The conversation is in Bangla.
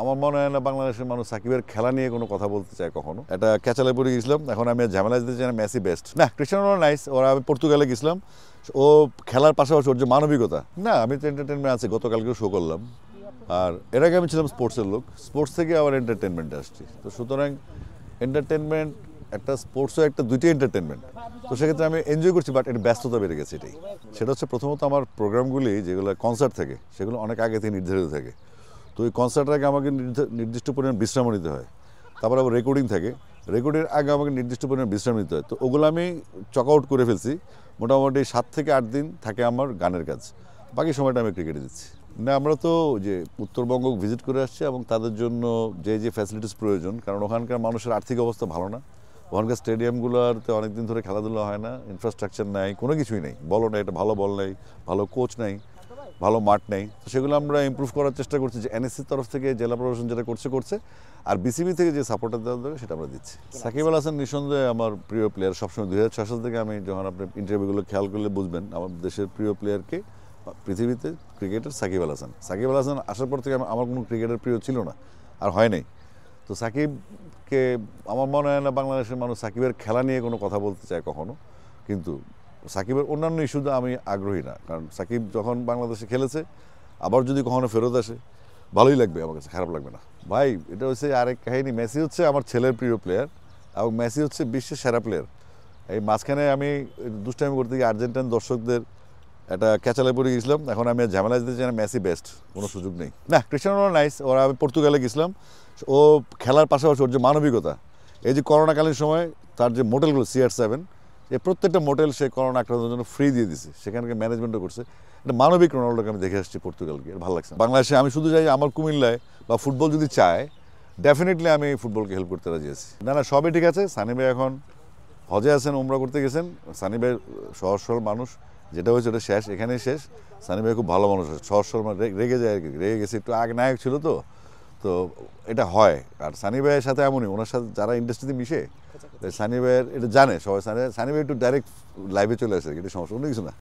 আমার মনে হয় না বাংলাদেশের মানুষ সাকিবের খেলা নিয়ে কোনো কথা বলতে চায় কখনো। এটা ক্যাচালে পড়ে গেছিলাম, এখন আমি ঝামেলা দিতে চাই না। মেসি বেস্ট না, ক্রিস্টিয়ানো রোনাল্ডো নাইস। ওরা আমি পর্তুগালে গেছিলাম, ও খেলার পাশাপাশি ওর যে মানবিকতা, না আমি তো এন্টারটেনমেন্ট আছে, গতকালকেও শো করলাম। আর এর আগে আমি ছিলাম স্পোর্টসের লোক, স্পোর্টস থেকে আবার এন্টারটেনমেন্টে আসছি। তো সুতরাং এন্টারটেনমেন্ট একটা স্পোর্টসও একটা দুইটাই এন্টারটেনমেন্ট। তো সেক্ষেত্রে আমি এনজয় করছি, বাট এটা ব্যস্ততা বেড়ে গেছে। এটাই সেটা হচ্ছে প্রথমত আমার প্রোগ্রামগুলি যেগুলো কনসার্ট থাকে সেগুলো অনেক আগে থেকে নির্ধারিত থাকে। তো ওই কনসার্টের আগে আমাকে নির্দিষ্ট পরিমাণ বিশ্রামও নিতে হয়। তারপর আবার রেকর্ডিং থাকে, রেকর্ডিংয়ের আগে আমাকে নির্দিষ্ট পরিমাণ বিশ্রাম নিতে হয়। তো ওগুলো আমি চক আউট করে ফেলছি। মোটামুটি 7 থেকে 8 দিন থাকে আমার গানের কাজ, বাকি সময়টা আমি ক্রিকেটে দিচ্ছি। না, আমরা তো যে উত্তরবঙ্গ ভিজিট করে আসছি এবং তাদের জন্য যে যে ফ্যাসিলিটিস প্রয়োজন, কারণ ওখানকার মানুষের আর্থিক অবস্থা ভালো না। ওখানকার স্টেডিয়ামগুলোতে অনেকদিন ধরে খেলাধুলা হয় না, ইনফ্রাস্ট্রাকচার নাই, কোনো কিছুই নেই। বলো না, এটা ভালো বল নেই, ভালো কোচ নেই, ভালো মাঠ নেই। তো সেগুলো আমরা ইমপ্রুভ করার চেষ্টা করছি, যে এনএসসির তরফ থেকে জেলা প্রশাসন যেটা করছে, আর বিসিবি থেকে যে সাপোর্টটা দেওয়া দরকার সেটা আমরা দিচ্ছি। সাকিব আল হাসান নিঃসন্দেহে আমার প্রিয় প্লেয়ার সবসময়। 2006 সাল থেকে আমি যখন আপনি ইন্টারভিউগুলো খেয়াল করলে বুঝবেন, আমার দেশের প্রিয় প্লেয়ারকে পৃথিবীতে ক্রিকেটার সাকিব আল হাসান। সাকিব আল হাসান আসার পর থেকে আমার কোনো ক্রিকেটার প্রিয় ছিল না, আর হয় নাই। তো সাকিবকে আমার মনে হয় না বাংলাদেশের মানুষ সাকিবের খেলা নিয়ে কোনো কথা বলতে চায় কখনো। কিন্তু সাকিবের অন্যান্য ইস্যুতে আমি আগ্রহী না, কারণ সাকিব যখন বাংলাদেশে খেলেছে, আবার যদি কখনো ফেরত আসে ভালোই লাগবে, আমার কাছে খারাপ লাগবে না। ভাই, এটা হচ্ছে আরেক কাহিনী। মেসি হচ্ছে আমার ছেলের প্রিয় প্লেয়ার এবং মেসি হচ্ছে বিশ্বের সেরা প্লেয়ার। এই মাঝখানে আমি দুষ্টামি করতে গিয়ে আর্জেন্টাইন দর্শকদের একটা ক্যাচালে পড়ে গেছিলাম, এখন আমি ঝামেলা দিতে চাই না। মেসি বেস্ট, কোনো সুযোগ নেই। না, ক্রিস্টিয়ানো রোনাল্ডো নাইস। ওরা আমি পর্তুগালে গেছিলাম, ও খেলার পাশাপাশি ওর যে মানবিকতা, এই যে করোনাকালীন সময় তার যে মোটেলগুলো CR7, এই প্রত্যেকটা মোটেল সে করোনা আক্রান্তের জন্য ফ্রি দিয়ে দিছে, সেখানকে ম্যানেজমেন্টও করছে। এটা মানবিক রোনাল্ডোকে আমি দেখে আসছি পর্তুগালকে, ভালো লাগছে। বাংলাদেশে আমি শুধু চাই আমার কুমিল্লায় বা ফুটবল যদি চায়, ডেফিনেটলি আমি ফুটবলকে হেল্প করতে রাজি আছি। না না, সবই ঠিক আছে। সানি ভাই এখন হজে আছেন, উমরা করতে গেছেন। সানি ভাই সহজ সরল মানুষ, যেটা হয়েছে ওটা শেষ, এখানেই শেষ। সানি ভাই খুব ভালো মানুষ, সহজ সরল, রেগে যায় আর কি, রেগে গেছে একটু। আগে নায়ক ছিল তো, তো এটা হয়। আর সানি ভাইয়ের সাথে এমনই, ওনার সাথে যারা ইন্ডাস্ট্রিতে মিশে, সানি ভাইয়ের এটা জানে সবাই। সানি ভাই একটু ডাইরেক্ট লাইভে চলে আসে, এটা সমস্যা, অন্য কিছু না।